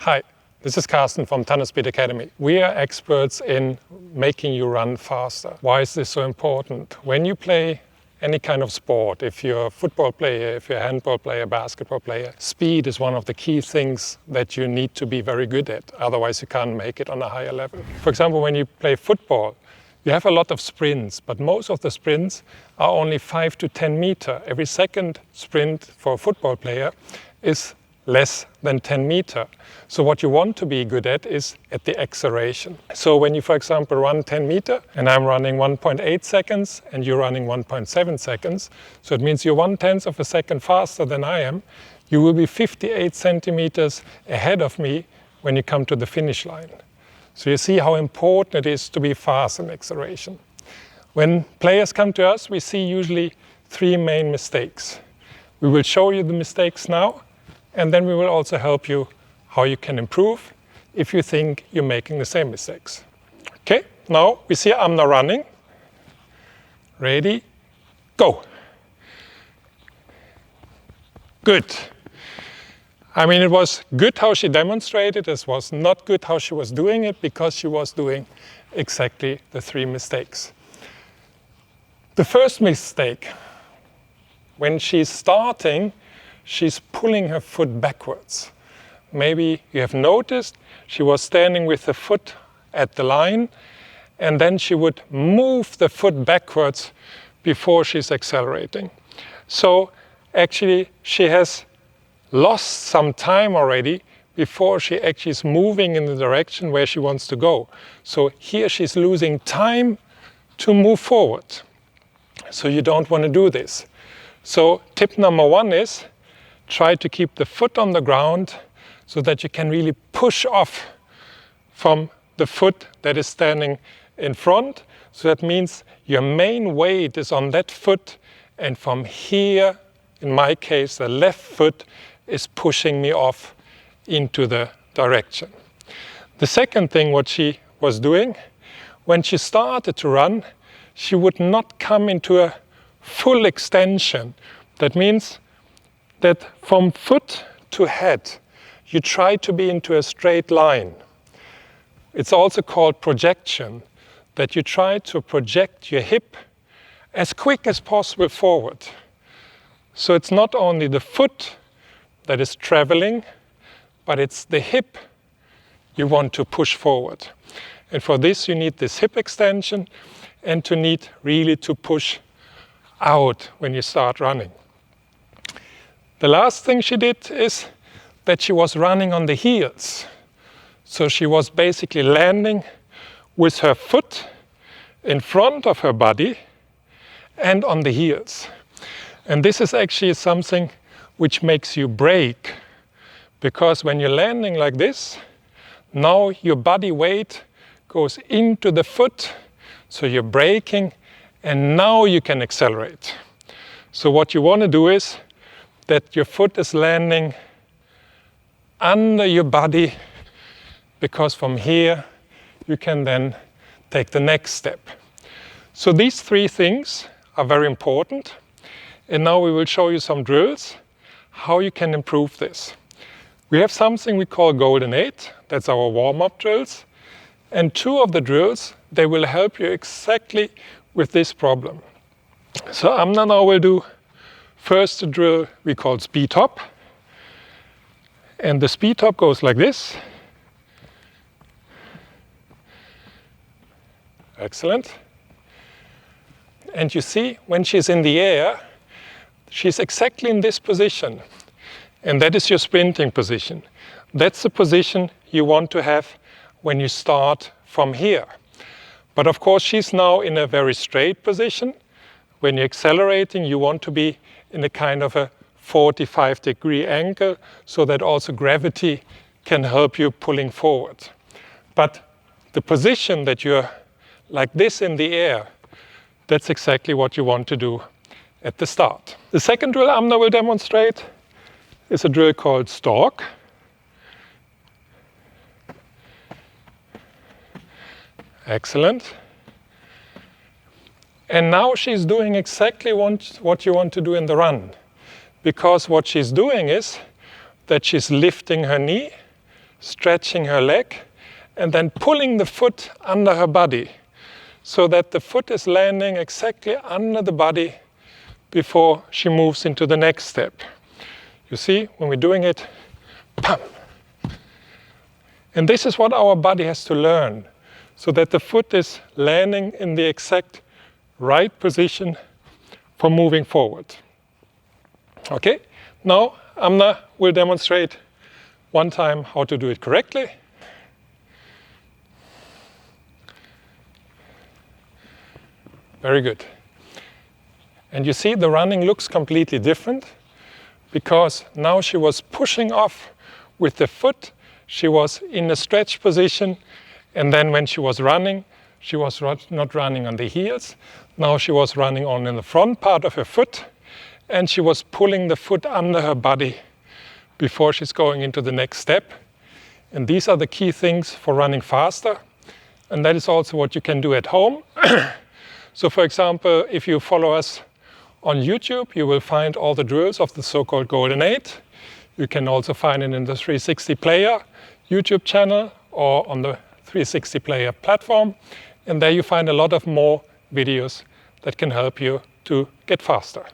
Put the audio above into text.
Hi, this is Carsten from Tunnel Speed Academy. We are experts in making you run faster. Why is this so important? When you play any kind of sport, if you're a football player, if you're a handball player, basketball player, speed is one of the key things that you need to be very good at. Otherwise you can't make it on a higher level. For example, when you play football, you have a lot of sprints, but most of the sprints are only 5 to 10 meters. Every second sprint for a football player is less than 10 meters. So what you want to be good at is at the acceleration. So when you, for example, run 10 meters and I'm running 1.8 seconds and you're running 1.7 seconds, so it means you're 1/10 of a second faster than I am, you will be 58 centimeters ahead of me when you come to the finish line. So you see how important it is to be fast in acceleration. When players come to us, we see usually 3 main mistakes. We will show you the mistakes now, and then we will also help you how you can improve if you think you're making the same mistakes. Okay, now we see Amna running. Ready, go. Good. I mean, it was good how she demonstrated. It was not good how she was doing it because she was doing exactly the 3 mistakes. The first mistake, when she's starting, she's pulling her foot backwards. Maybe you have noticed she was standing with the foot at the line and then she would move the foot backwards before she's accelerating. So actually she has lost some time already before she actually is moving in the direction where she wants to go. So here she's losing time to move forward. So you don't want to do this. So tip number 1 is try to keep the foot on the ground so that you can really push off from the foot that is standing in front. So that means your main weight is on that foot, and from here, in my case, the left foot is pushing me off into the direction. The second thing what she was doing, when she started to run, she would not come into a full extension. That means that from foot to head, you try to be into a straight line. It's also called projection, that you try to project your hip as quick as possible forward. So it's not only the foot that is traveling, but it's the hip you want to push forward. And for this you need this hip extension and to need really to push out when you start running. The last thing she did is that she was running on the heels. So she was basically landing with her foot in front of her body and on the heels. And this is actually something which makes you brake, because when you're landing like this, now your body weight goes into the foot, so you're braking, and now you can accelerate. So what you want to do is that your foot is landing under your body, because from here you can then take the next step. So these 3 things are very important, and now we will show you some drills how you can improve this. We have something we call Golden 8, that's our warm-up drills, and 2 of the drills, they will help you exactly with this problem. So Amna now will do first a drill we call speed hop. And the speed hop goes like this. Excellent. And you see, when she's in the air, she's exactly in this position. And that is your sprinting position. That's the position you want to have when you start from here. But of course, she's now in a very straight position. When you're accelerating, you want to be in a kind of a 45-degree angle, so that also gravity can help you pulling forward. But the position that you're like this in the air, that's exactly what you want to do at the start. The second drill Amna will demonstrate is a drill called stork. Excellent. And now she's doing exactly what you want to do in the run. Because what she's doing is that she's lifting her knee, stretching her leg, and then pulling the foot under her body so that the foot is landing exactly under the body before she moves into the next step. You see, when we're doing it, pam. And this is what our body has to learn, so that the foot is landing in the exact right position for moving forward. Okay, now Amna will demonstrate one time how to do it correctly. Very good. And you see the running looks completely different because now she was pushing off with the foot. She was in a stretch position, and then when she was running, she was not running on the heels. Now she was running on in the front part of her foot, and she was pulling the foot under her body before she's going into the next step. And these are the key things for running faster. And that is also what you can do at home. So for example, if you follow us on YouTube, you will find all the drills of the so-called Golden 8. You can also find it in the 360 Player YouTube channel or on the 360 Player platform. And there you find a lot of more videos that can help you to get faster.